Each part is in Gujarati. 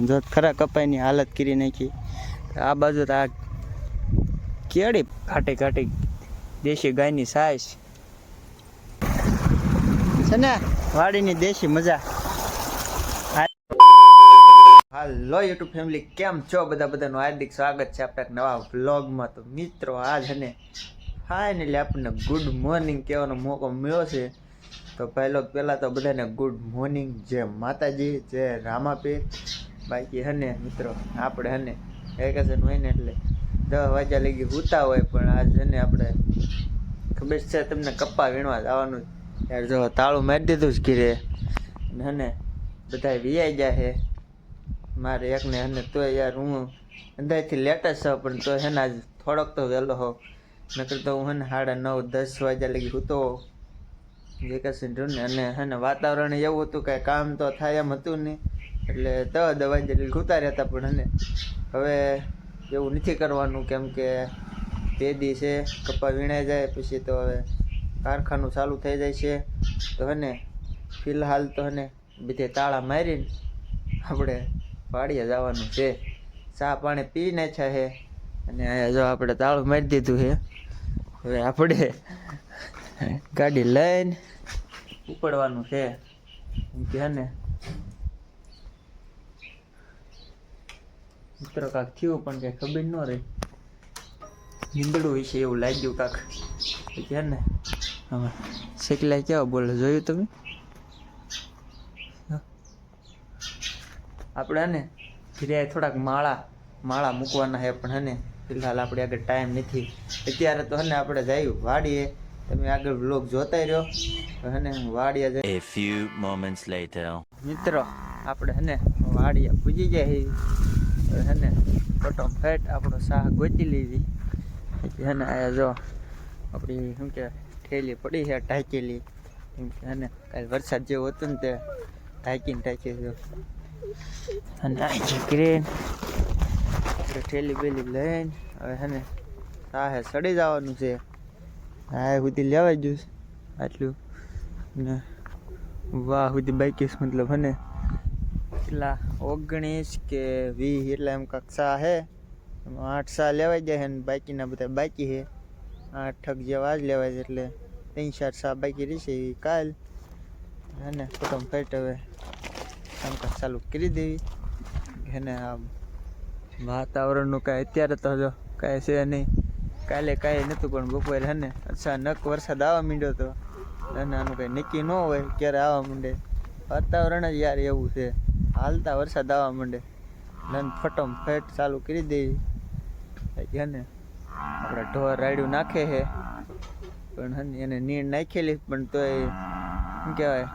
જો ખરા કપાઈની હાલત કરી નાખી. આ બાજુ તો આ કેળી ઘાટી ઘાટી દેશી ગાયની સાઈઝ છે ને, વાડીની દેશી મજા. હાલો યુટ્યુબ ફેમિલી, કેમ છો બધાનું હાર્દિક સ્વાગત છે આપણા નવા વ્લોગમાં. તો મિત્રો આજ અને ફાઇનલી આપણને ગુડ મોર્નિંગ કહેવાનો મોકો મળ્યો છે. તો પહેલાં તો બધાને ગુડ મોર્નિંગ, જય માતાજી, જય રામાપીર. બાકી હને મિત્રો આપણે હને વેકેશન હોય ને એટલે 10 વાગ્યા લગી સૂતા હોય, પણ આજ હને આપણે ખબર છે તમને કપ્પા વીણવા જવાનું. યાર જો તાળું મારી દીધું જ ઘીરે અને હને બધા વિયાઈ ગયા છે. મારે એકને હને તોય યાર હું અંદાજથી લેટ જ છું, પણ તોય હે ને આજ થોડોક તો વહેલો હો. નકર તો હું હે ને 9:30-10 વાગ્યા લગી સૂતો વેકેશન રહ્યું ને. અને હે ને વાતાવરણ એવું હતું કાંઈ કામ તો થાય એમ હતું નહીં, એટલે 10 વાગ્યા લગી સૂતા રહેતા. પણ હે ને હવે એવું નથી કરવાનું, કેમ કે તે દી છે કપ્પા વીણાઈ જાય પછી તો હવે કારખાનું ચાલુ થઈ જાય છે. તો હે ને ફિલહાલ તો હે ને બધે તાળા મારીને આપણે વાડીએ જવાનું છે. ચા પાણી પી નાખ્યા છે અને જો આપણે તાળું મારી દીધું છે. હવે આપણે ગાડી લઈને ઉપડવાનું છે. કે ને મિત્રો કાંક થયું પણ કંઈ ખબર ન રહી, નીંદડું વિશે એવું લાગ્યું કાંક. કે ને હવે શેકલા કેવા બોલે જોયું તમે? આપણે ને ધીરે થોડાક માળા મૂકવાના છે, પણ હે ને ફિલહાલ આપણે આગળ ટાઈમ નથી અત્યારે. તો હે ને આપણે જઈએ વાડીએ. તમે આગળ વ્લોગ જોતા રહ્યો. હે ને વાડીએ જઈએ. A few moments later. મિત્રો આપણે હે ને વાડીએ પૂજી જાય હે ને ફટાફટ આપણો શાહ ગોતી લેવી. હે ને આ જો આપણી શું કે ઠેલી પડી છે ઢાંકેલી, કેમ કે હે ને કાલે વરસાદ જેવું હતું ને તે ઢાંકી જો. અને આ ચકરીને આપણે ઠેલી બેલી લઈને હવે હે ને સાહે સડી જવાનું છે. હા સુધી લેવાઈ ગયું આટલું ને વાહ સુધી બાઈકીસ, મતલબ હે ને એટલા 19 કે 20 એટલા એમ કાંક સા હે. 8 સા લેવાઈ જાય છે ને બાકીના બધા બાકી છે. 8 જેવા જ લેવાય છે, એટલે 3-4 સા બાકી રહેશે એ કાલ. હે ને ફટાફટ હવે કામકાજ ચાલુ કરી દેવી. હે ને આ વાતાવરણનું કાંઈ અત્યારે તો જો કાંઈ છે નહીં. કાલે કાંઈ નહોતું, પણ બપોરે હે ને અચાનક વરસાદ આવવા માંડ્યો હતો. અને આનું કંઈ નક્કી ન હોય ક્યારે આવવા માંડે. વાતાવરણ જ યાર એવું છે, હાલતા વરસાદ આવવા માંડે. લન ફટાફટ ચાલુ કરી દેવી. હે ને આપણે ઢોર રાડ્યું નાખે છે, પણ હે ને એને નીણ નાખેલી, પણ તોય શું કહેવાય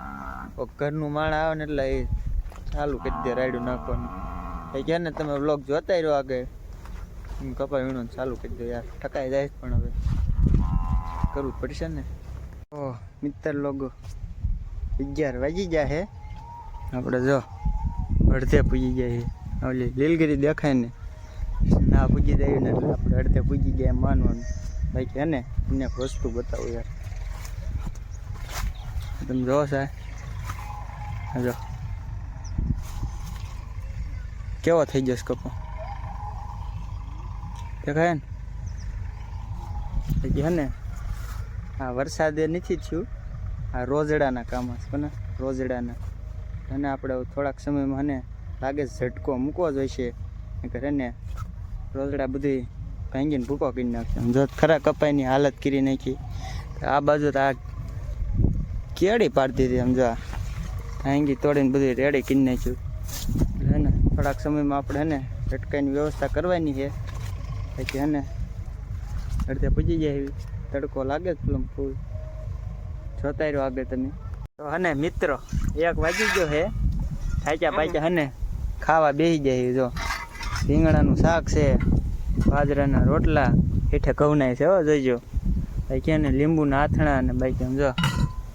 ઘરનું માણા આવે ને એટલે એ ચાલુ કરી દે રાડ્યું નાખવાનું. કે ને તમે વ્લોગ જોતા રહ્યો આગળ. કપા વીણવાનું ચાલુ કરી દો યાર, ઠકાઈ જાય પણ હવે કરવું જ પડશે ને. ઓહ મિત્ર લોકો 11 વાગી ગયા છે. આપણે જો અડધે પૂજી ગયા છે. ઓલી લીલગીરી દેખાય ને ના પૂજી જાય ને એટલે આપણે અડધે પૂજી ગયા એમ માનવાનું. બાકી હે ને એને વસ્તુ બતાવું યાર, તમે જોવો સાહેબ જો કેવો થઈ જશે કપો દેખાય ને. હજી હે ને આ વરસાદે નથી થયું, આ રોજડાના કામ છે ને રોજડાના. અને આપણે થોડાક સમયમાં હે ને લાગે ઝટકો મૂકવો જોઈશે, નકર હે ને રોજડા બધી ભાંગીને ભૂકો કરી નાખશે. જો ખરા કપાઈની હાલત કરી નાખી. આ બાજુ તો આ કેળી પાડતી હતી, સમજો ભાંગી તોડીને બધી રેડી કરી નાખ્યું. હે ને થોડાક સમયમાં આપણે હે ને ઝટકાની વ્યવસ્થા કરવાની છે. પછી હે ને અડધે પૂજી જાય એવી તડકો લાગે જ ફૂલ જોતા રહ્યો આગળ તમે. તો હે ને મિત્રો 1 વાગી ગયો છે. થાક્યા પાક્યા હે ને ખાવા બેસી જાય. જો રીંગણાનું શાક છે, બાજરાના રોટલા, હેઠે ઘઉંના છે હો જોઈજો. બાકી હે ને લીંબુના આથણા અને બાકી સમજો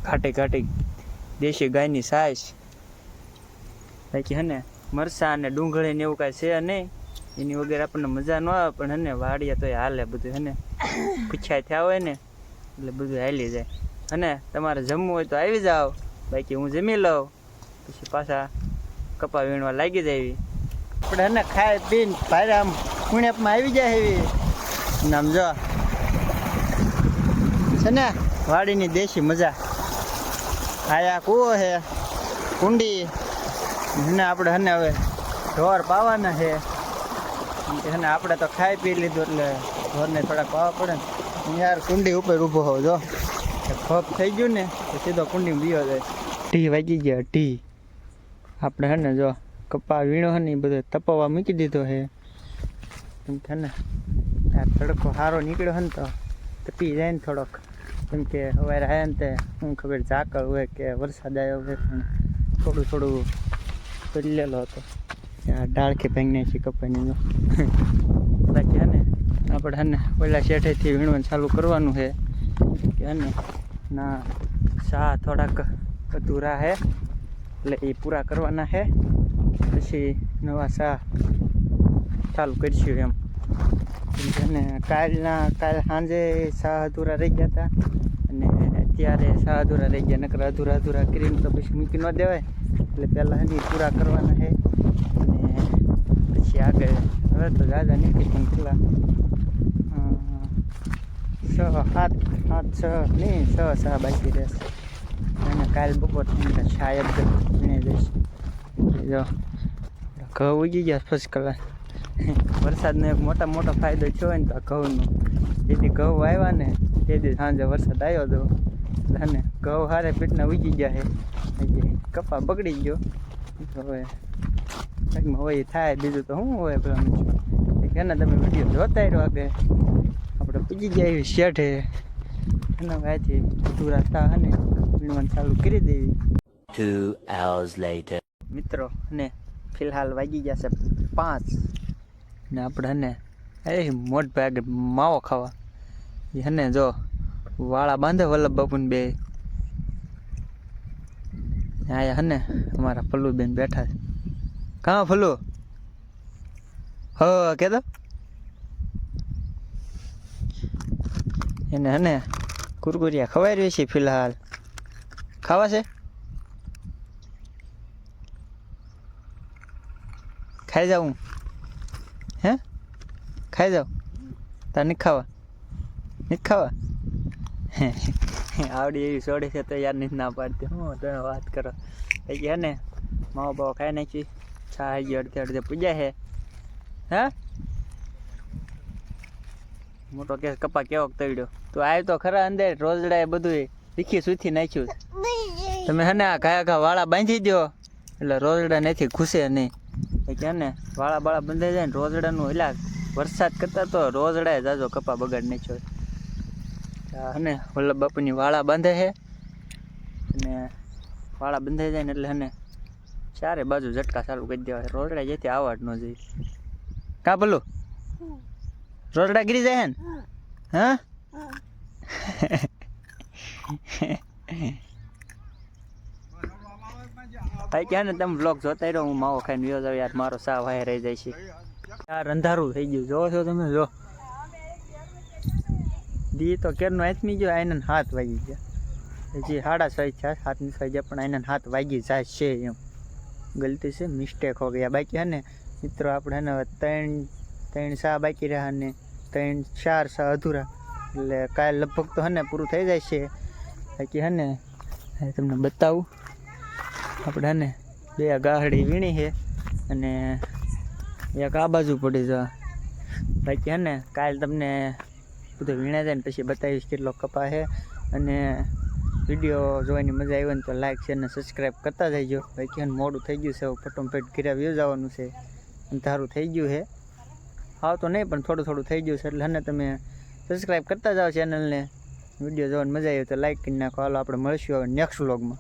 ઘાટી દેશી ગાયની સાઈઝ. બાકી હે ને મરચાં અને ડુંગળી ને એવું કાંઈ છે નહીં, એની વગેરે આપણને મજા ન આવે. પણ હે ને વાડીએ તો હાલે બધું. હે ને પૂછ્યા થયા હોય ને એટલે બધું હાલી જાય. અને તમારે જમવું હોય તો આવી જાઓ, બાકી હું જમી લઉં પછી પાછા કપા વીણવા લાગી જાય. આપણે એને ખાઈ પીને ભાઈ આમ પુણ્યપમાં આવી જાય એવી નામ જો છે ને વાડીની દેશી મજા. આયા કૂવો છે, કુંડી ને આપણે હને હવે ઢોર પાવાના છે. એને આપણે તો ખાઈ પી લીધું એટલે ઢોરને થોડાક પાવા પડે ને. યાર કુંડી ઉપર ઊભો હોવ જો ખપ થઈ ગયું ને તો સીધો કુંડી બીયો જાય. ટી વાગી ગયા ટી. આપણે હે ને જો કપા વીણો હે ને એ બધો તપાવવા મૂકી દીધો છે. કેમ કે ને આ તડકો સારો નીકળ્યો હે ને તો તપી જાય ને થોડોક. કેમ કે સવારે આવ્યા ને તે શું ખબર ઝાકળ હોય કે વરસાદ આવ્યો હોય પણ થોડું થોડું પલળેલો હતો. આ ડાળખી ભાંગી નાખી કપાની જો. બાકી હે ને આપણે હે ને ઓલા શેઠેથી વીણવાનું ચાલુ કરવાનું છે કે હે ને ના શા થોડાક અધૂરા છે એટલે એ પૂરા કરવાના છે. પછી નવા શા ચાલુ કરીશું એમ. અને કાલ સાંજે શા અધૂરા રહી ગયા હતા અને અત્યારે શા અધૂરા રહી ગયા. નકર અધૂરા કરીને તો પછી મૂકી ન દેવાય એટલે પહેલાં હજી પૂરા કરવાના છે. અને પછી આગળ હવે તો દાદા નીકળી પણ પેલા 6 બાકી રહેશે. અને કાલ બપોર શાયદ ભીણે જઈશ. જો ઘઉં ઉગી ગયા ફર્સ્ટ ક્લાસ. વરસાદનો એક મોટો ફાયદો થયો હોય ને તો આ ઘઉંનો. જેથી ઘઉં આવ્યા ને તેથી સાંજે વરસાદ આવ્યો હતો અને ઘઉં હારે પેટના ઉગી ગયા છે. કપા બગડી ગયો હવે હોય થાય બીજું તો શું હોય. પેલા એના તમે વિડીયો જોતા રહ્યો આગળ આપણે પૂજી ગયા એવી શેઠે એના વાયથી અધૂરા થા અને વીણવાનું ચાલુ કરી દેવી. 2 hours later. મિત્રો અને ફિલહાલ વાગી ગયા છે 5 ને આપણે હને એ મોટ ભાગે માવો ખાવા એ હને જો વાળા બાંધે વલ્લભ બાપુને બે. આયા હને અમારા ફલ્લુબેન બેઠા છે. કાં ફલ્લુ હ કહેતો એને હને કુરકુરિયા ખવાઈ રહ્યું છે ફિલહાલ. ખાવા છે ખાઈ જાઉં હે ખાઈ જાઉં તાર નથી ખાવા આવડી એવી સોડી છે તો યાર નથી ના પાડતી. હું તમે વાત કરો પછી હે ને માવો બાવો ખાઈ નાખી. છા આવી ગયો અડધે પૂજા છે. હા મોટો કેસ કપા કેવો તળ્યો તો આવ્યો તો ખરા અંદર રોજડાએ બધું રીખી સૂથી નાખ્યું. તમે હે ને આ ઘા વાળા બાંધી દો એટલે રોજડા નથી ઘૂસે નહીં. કે ને વાળા બંધાઈ જાય ને રોજડાનું એટલે વરસાદ કરતા તો રોજડાએ જાજો કપા બગાડ નાખ્યો. અને વલ્લભ બાપુની વાળા બાંધે છે અને વાળા બંધાઈ જાય ને એટલે હને ચારે બાજુ ઝટકા ચાલુ કરી દેવાય. રોજડા જેથી આવવા જ ન જોઈએ. કાં ભલું રોજડા ગીરી જાય ને હા ભાઈ ક્યાં ને તમે બ્લોગ જોતા રહ્યો. હું માવો ખાઈને વ્યો જાવ યાર મારો સા વાય રહી જાય છે. યાર અંધારું થઈ ગયું જોવો છો તમે. જો દી તો કેરનો આથમી ગયો. આઈને 7 વાગી ગયા. હજી 6:30 થયા 7 ની ગયા પણ આઈને 7 વાગી જાય છે એમ. ગલતી છે મિસ્ટેક હો ગયા. બાકી હે ને મિત્રો આપણે હે ને 3 શા બાકી રહ્યા અને 4 શા અધૂરા એટલે કાલ લગભગ તો હે ને પૂરું થઈ જાય છે. બાકી હે ને તમને બતાવું આપણે હે ને 2 ગાહડી વીણી છે અને એક આ બાજુ પડી જાય. બાકી હે ને કાલ તમને બધું વીણા જાય ને પછી બતાવીશ કેટલો કપા છે. અને વિડીયો જોવાની મજા આવી ને તો લાઈક શેર અને સબસ્ક્રાઈબ કરતા જઈજો. બાકી મોડું થઈ ગયું છે ફટોફટ ઘરે વ્યૂ જવાનું છે. અંધારું થઈ ગયું છે હા તો નહીં પણ થોડું થઈ ગયું છે એટલે હને તમે સબસ્ક્રાઈબ કરતા જાઓ ચેનલને. વિડીયો જોવાની મજા આવી તો લાઈક કરી નાખો. હાલો આપણે મળીશું હવે નેક્સ્ટ વ્લોગમાં.